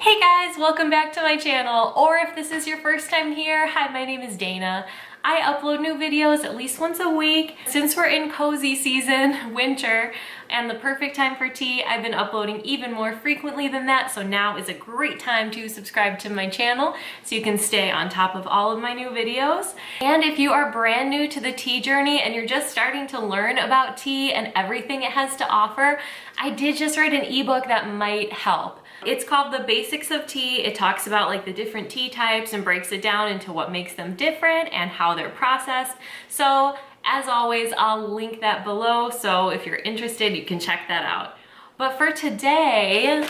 Hey guys, welcome back to my channel, or if this is your first time here, hi, my name is Dana. I upload new videos at least once a week. Since we're in cozy season, winter, and the perfect time for tea, I've been uploading even more frequently than that, so now is a great time to subscribe to my channel so you can stay on top of all of my new videos. And if you are brand new to the tea journey and you're just starting to learn about tea and everything it has to offer, I did just write an ebook that might help. It's called The Basics of Tea. It talks about like the different tea types and breaks it down into what makes them different and how they're processed. So as always, I'll link that below. So if you're interested, you can check that out. But for today,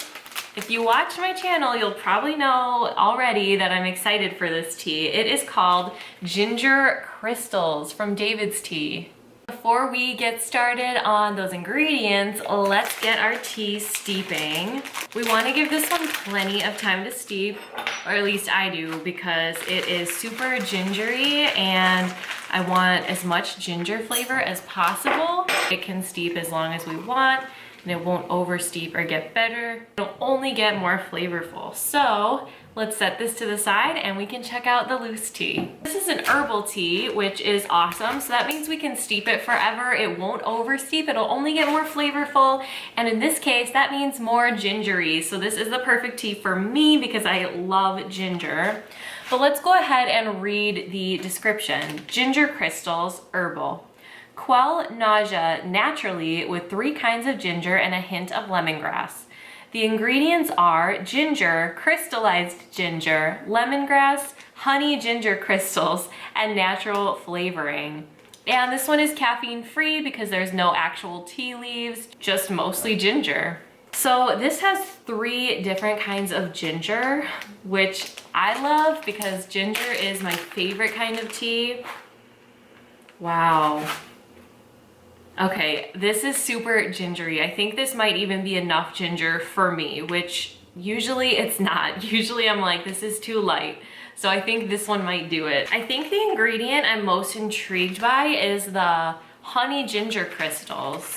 if you watch my channel, you'll probably know already that I'm excited for this tea. It is called Ginger Crystals from DAVIDSTea. Before we get started on those ingredients, let's get our tea steeping. We want to give this one plenty of time to steep, or at least I do, because it is super gingery and I want as much ginger flavor as possible. It can steep as long as we want and it won't over steep or get better. It'll only get more flavorful. So let's set this to the side and we can check out the loose tea. This is an herbal tea, which is awesome. So that means we can steep it forever. It won't over steep. It'll only get more flavorful. And in this case, that means more gingery. So this is the perfect tea for me because I love ginger. But let's go ahead and read the description. Ginger crystals, herbal. Quell nausea naturally with 3 kinds of ginger and a hint of lemongrass. The ingredients are ginger, crystallized ginger, lemongrass, honey ginger crystals, and natural flavoring. And this one is caffeine free because there's no actual tea leaves, just mostly ginger. So this has 3 different kinds of ginger, which I love because ginger is my favorite kind of tea. Wow. Okay, this is super gingery. I think this might even be enough ginger for me, which usually it's not. Usually I'm like, this is too light. So I think this one might do it. I think the ingredient I'm most intrigued by is the honey ginger crystals.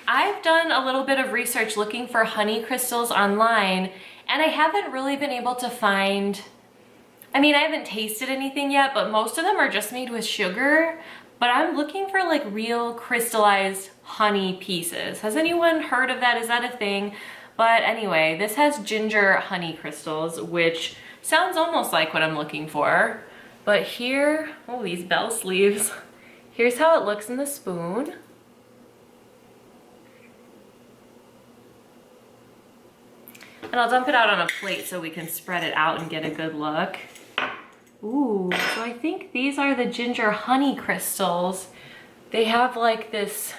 I've done a little bit of research looking for honey crystals online, and I haven't really been able to find, I haven't tasted anything yet, but most of them are just made with sugar. But I'm looking for like real crystallized honey pieces. Has anyone heard of that? Is that a thing? But anyway, this has ginger honey crystals, which sounds almost like what I'm looking for. But here, oh, these bell sleeves. Here's how it looks in the spoon. And I'll dump it out on a plate so we can spread it out and get a good look. Ooh, so I think these are the ginger honey crystals. They have like this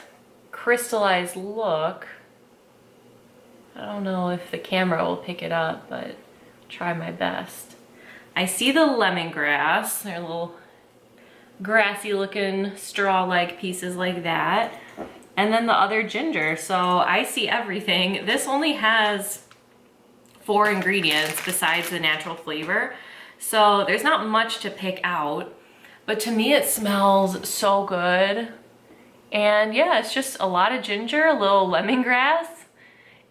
crystallized look. I don't know if the camera will pick it up, but I'll try my best. I see the lemongrass. They're little grassy looking straw-like pieces like that. And then the other ginger, so I see everything. This only has 4 ingredients besides the natural flavor. So there's not much to pick out, but to me it smells so good. And yeah, it's just a lot of ginger, a little lemongrass.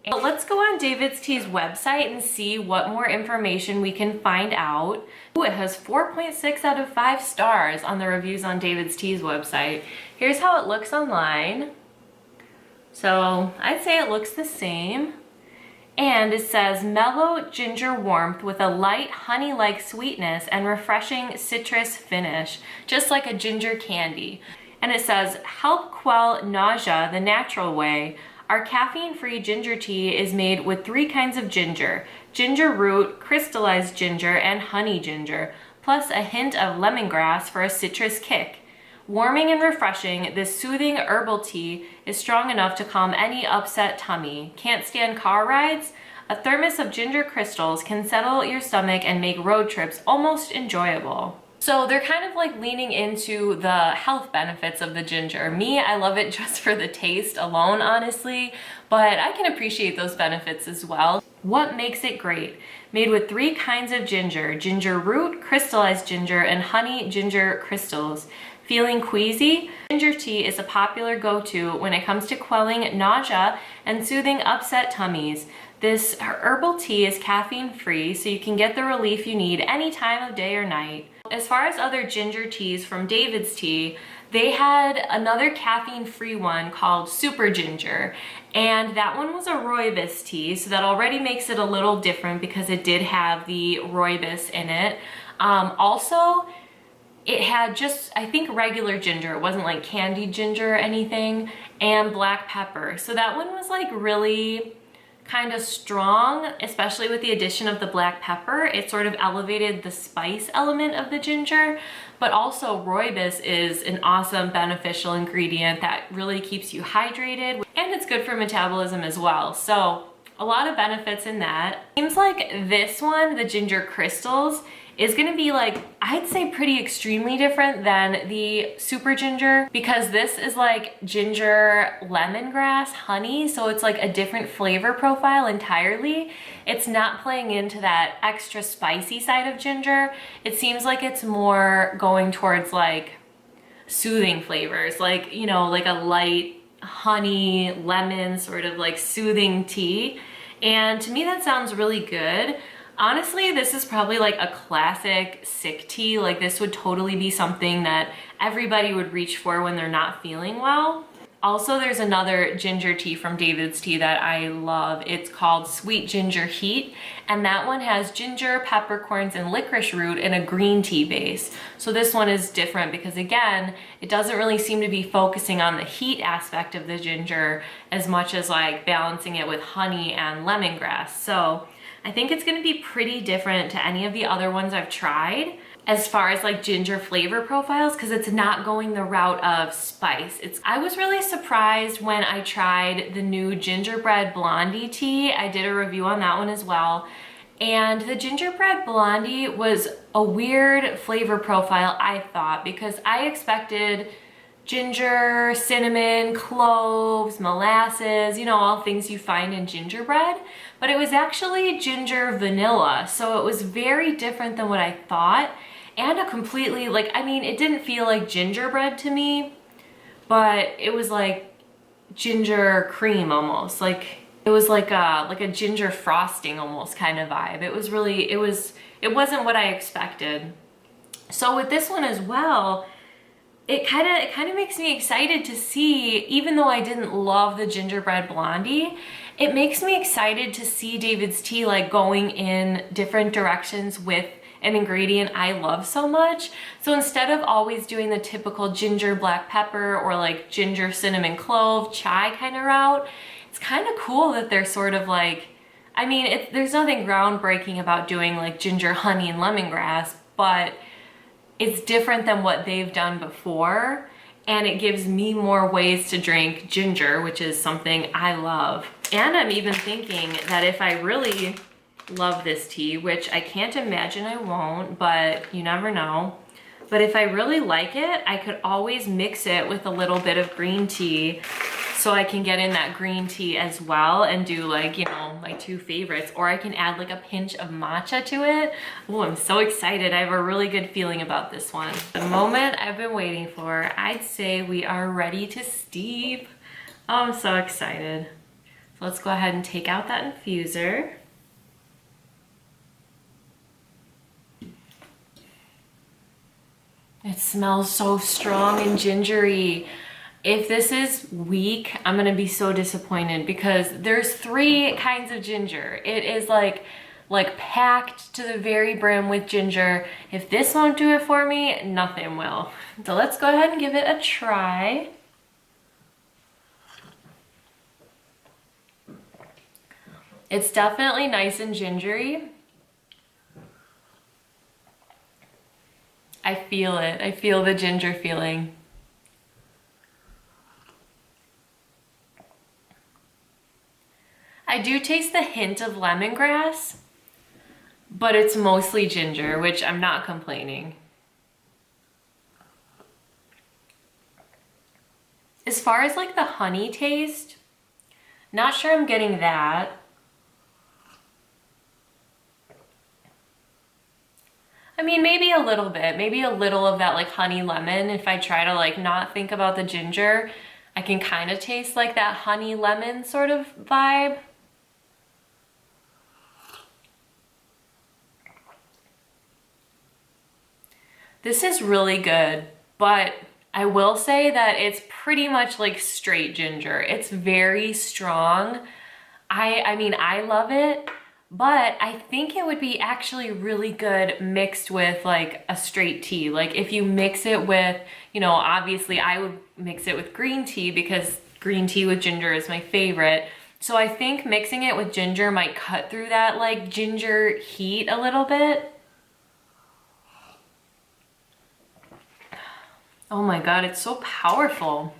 And let's go on DAVIDSTea's website and see what more information we can find out. Ooh, it has 4.6 out of 5 stars on the reviews on DAVIDSTea's website. Here's how it looks online. So I'd say it looks the same. And it says mellow ginger warmth with a light honey-like sweetness and refreshing citrus finish, just like a ginger candy. And it says help quell nausea the natural way. Our caffeine-free ginger tea is made with 3 kinds of ginger: ginger root, crystallized ginger, and honey ginger, plus a hint of lemongrass for a citrus kick. Warming and refreshing, this soothing herbal tea is strong enough to calm any upset tummy. Can't stand car rides? A thermos of ginger crystals can settle your stomach and make road trips almost enjoyable. So they're kind of like leaning into the health benefits of the ginger. Me, I love it just for the taste alone, honestly, but I can appreciate those benefits as well. What makes it great? Made with 3 kinds of ginger: ginger root, crystallized ginger, and honey ginger crystals. Feeling queasy? Ginger tea is a popular go-to when it comes to quelling nausea and soothing upset tummies. This herbal tea is caffeine free, so you can get the relief you need any time of day or night. As far as other ginger teas from DAVIDSTea, they had another caffeine-free one called Super Ginger, and that one was a rooibos tea, so that already makes it a little different because it did have the rooibos in it. Also, it had just, I think, regular ginger. It wasn't like candied ginger or anything, and black pepper. So that one was like really kind of strong, especially with the addition of the black pepper. It sort of elevated the spice element of the ginger, but also rooibos is an awesome beneficial ingredient that really keeps you hydrated, and it's good for metabolism as well. So a lot of benefits in that. Seems like this one, the ginger crystals, is gonna be like, I'd say pretty extremely different than the Super Ginger, because this is like ginger lemongrass honey, so it's like a different flavor profile entirely. It's not playing into that extra spicy side of ginger. It seems like it's more going towards like soothing flavors, like, you know, like a light honey, lemon sort of like soothing tea. And to me that sounds really good. Honestly, this is probably like a classic sick tea. Like this would totally be something that everybody would reach for when they're not feeling well. Also, there's another ginger tea from DAVIDSTea that I love. It's called Sweet Ginger Heat, and that one has ginger, peppercorns, and licorice root in a green tea base. So this one is different because, again, it doesn't really seem to be focusing on the heat aspect of the ginger as much as like balancing it with honey and lemongrass. So I think it's gonna be pretty different to any of the other ones I've tried as far as like ginger flavor profiles, because it's not going the route of spice. I was really surprised when I tried the new gingerbread blondie tea. I did a review on that one as well. And the gingerbread blondie was a weird flavor profile, I thought, because I expected ginger, cinnamon, cloves, molasses, you know, all things you find in gingerbread, but it was actually ginger vanilla. So it was very different than what I thought, and a completely, like, I mean, it didn't feel like gingerbread to me, but it was like ginger cream almost. Like it was like a ginger frosting almost kind of vibe. It was really, it wasn't what I expected. So with this one as well, it kind of makes me excited to see, even though I didn't love the gingerbread blondie, it makes me excited to see DAVIDSTea like going in different directions with an ingredient I love so much. So instead of always doing the typical ginger black pepper or like ginger cinnamon clove chai kind of route, it's kind of cool that they're sort of like, I mean, there's nothing groundbreaking about doing like ginger honey and lemongrass, but it's different than what they've done before, and it gives me more ways to drink ginger, which is something I love. And I'm even thinking that if I really love this tea, which I can't imagine I won't, but you never know, but if I really like it, I could always mix it with a little bit of green tea, so I can get in that green tea as well and do like, you know, my two favorites, or I can add like a pinch of matcha to it. Oh, I'm so excited. I have a really good feeling about this one. The moment I've been waiting for. I'd say we are ready to steep. Oh, I'm so excited. So let's go ahead and take out that infuser. It smells so strong and gingery. If this is weak, I'm gonna be so disappointed because there's 3 kinds of ginger. It is like packed to the very brim with ginger. If this won't do it for me, nothing will. So let's go ahead and give it a try. It's definitely nice and gingery. I feel it. I feel the ginger feeling. I do taste the hint of lemongrass, but it's mostly ginger, which I'm not complaining. As far as like the honey taste, not sure I'm getting that. I mean, maybe a little bit, maybe a little of that like honey lemon. If I try to like not think about the ginger, I can kind of taste like that honey lemon sort of vibe. This is really good, but I will say that it's pretty much like straight ginger. It's very strong. I mean, I love it, but I think it would be actually really good mixed with like a straight tea. Like if you mix it with, you know, obviously I would mix it with green tea because green tea with ginger is my favorite. So I think mixing it with ginger might cut through that like ginger heat a little bit. Oh my God, it's so powerful.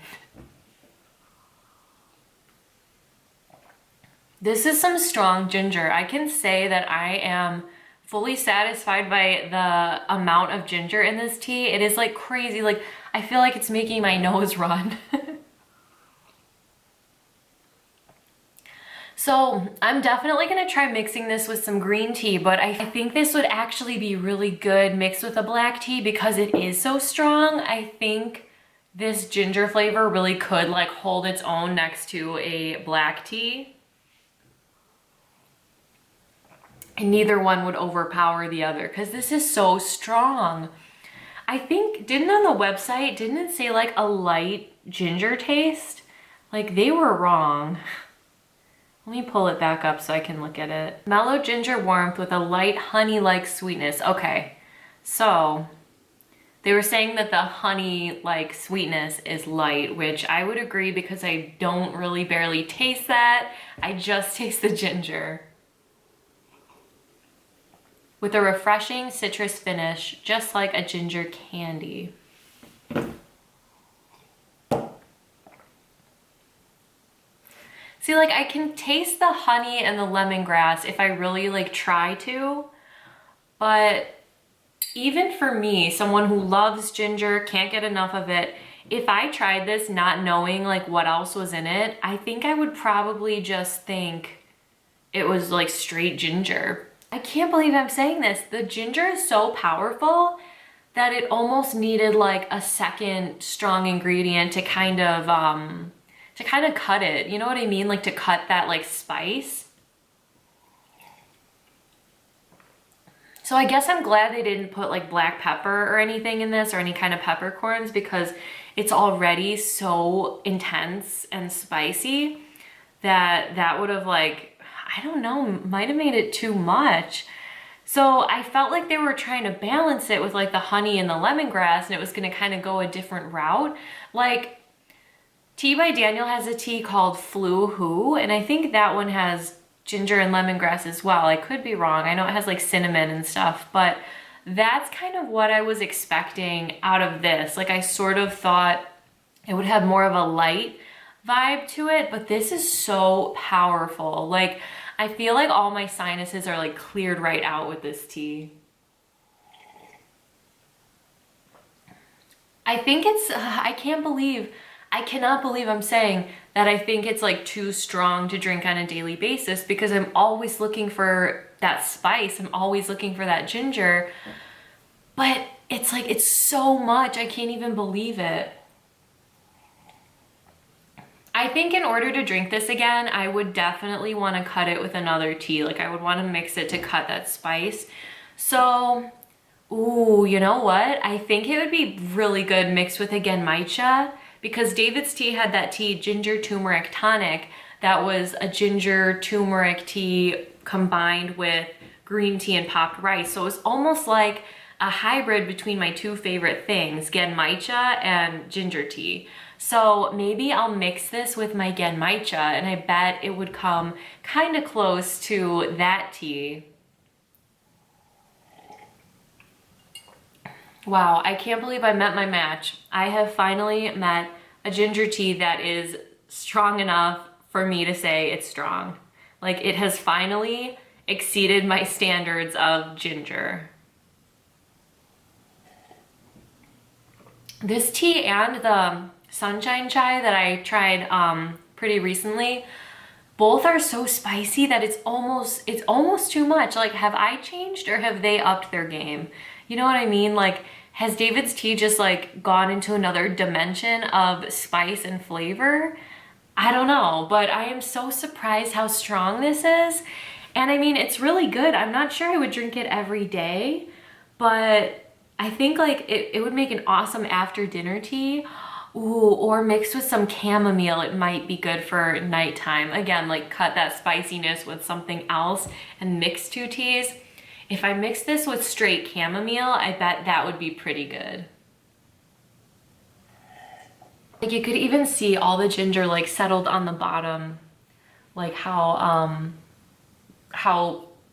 This is some strong ginger. I can say that I am fully satisfied by the amount of ginger in this tea. It is like crazy. Like I feel like it's making my nose run. So I'm definitely gonna try mixing this with some green tea, but I think this would actually be really good mixed with a black tea because it is so strong. I think this ginger flavor really could like hold its own next to a black tea. And neither one would overpower the other because this is so strong. I think, didn't on the website, didn't it say like a light ginger taste? Like they were wrong. Let me pull it back up so I can look at it. Mellow ginger warmth with a light honey-like sweetness. Okay, so they were saying that the honey-like sweetness is light, which I would agree because I don't really barely taste that. I just taste the ginger. With a refreshing citrus finish, just like a ginger candy. See, like I can taste the honey and the lemongrass if I really like try to, but even for me, someone who loves ginger, can't get enough of it, if I tried this not knowing like what else was in it, I think I would probably just think it was like straight ginger. I can't believe I'm saying this. The ginger is so powerful that it almost needed like a second strong ingredient to kind of cut it. You know what I mean? Like to cut that like spice. So I guess I'm glad they didn't put like black pepper or anything in this or any kind of peppercorns because it's already so intense and spicy that would have like, I don't know, might have made it too much. So I felt like they were trying to balance it with like the honey and the lemongrass and it was gonna kind of go a different route. Like Tea by Daniel has a tea called Flu Who, and I think that one has ginger and lemongrass as well. I could be wrong. I know it has like cinnamon and stuff, but that's kind of what I was expecting out of this. Like I sort of thought it would have more of a light vibe to it, but this is so powerful. Like I feel like all my sinuses are like cleared right out with this tea. I think it's, I cannot believe I'm saying that I think it's like too strong to drink on a daily basis because I'm always looking for that spice. I'm always looking for that ginger, but it's like, it's so much. I can't even believe it. I think in order to drink this again, I would definitely want to cut it with another tea. Like I would want to mix it to cut that spice. So, ooh, you know what? I think it would be really good mixed with a genmaicha because DAVIDSTea had that tea, ginger turmeric tonic, that was a ginger turmeric tea combined with green tea and popped rice. So it was almost like a hybrid between my two favorite things, genmaicha and ginger tea. So maybe I'll mix this with my genmaicha and I bet it would come kind of close to that tea. Wow, I can't believe I met my match. I have finally met a ginger tea that is strong enough for me to say it's strong. Like it has finally exceeded my standards of ginger. This tea and the sunshine chai that I tried pretty recently, both are so spicy that it's almost too much. Like, have I changed or have they upped their game? You know what I mean? Like, has DAVIDSTea just like gone into another dimension of spice and flavor? I don't know, but I am so surprised how strong this is. And I mean, it's really good. I'm not sure I would drink it every day, but I think like it would make an awesome after dinner tea. Ooh, or mixed with some chamomile, it might be good for nighttime. Again, like cut that spiciness with something else and mix two teas. If I mix this with straight chamomile, I bet that would be pretty good. Like you could even see all the ginger like settled on the bottom, like how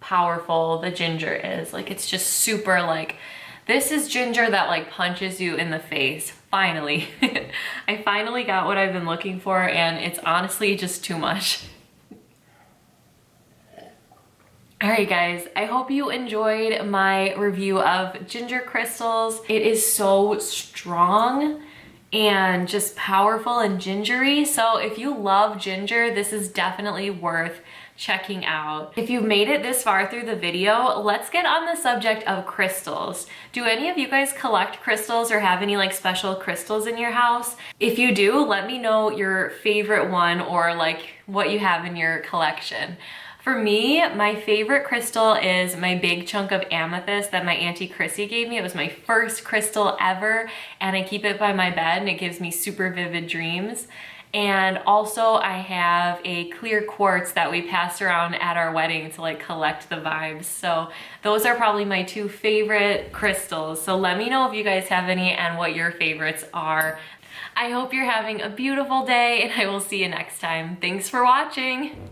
powerful the ginger is. Like it's just super like, this is ginger that like punches you in the face. Finally. I finally got what I've been looking for, and it's honestly just too much. All right guys, I hope you enjoyed my review of ginger crystals. It is so strong and just powerful and gingery. So if you love ginger, this is definitely worth checking out. If you've made it this far through the video, let's get on the subject of crystals. Do any of you guys collect crystals or have any like special crystals in your house? If you do, let me know your favorite one or like what you have in your collection. For me, my favorite crystal is my big chunk of amethyst that my Auntie Chrissy gave me. It was my first crystal ever, and I keep it by my bed and it gives me super vivid dreams. And also I have a clear quartz that we passed around at our wedding to like collect the vibes. So those are probably my two favorite crystals. So let me know if you guys have any and what your favorites are. I hope you're having a beautiful day, and I will see you next time. Thanks for watching.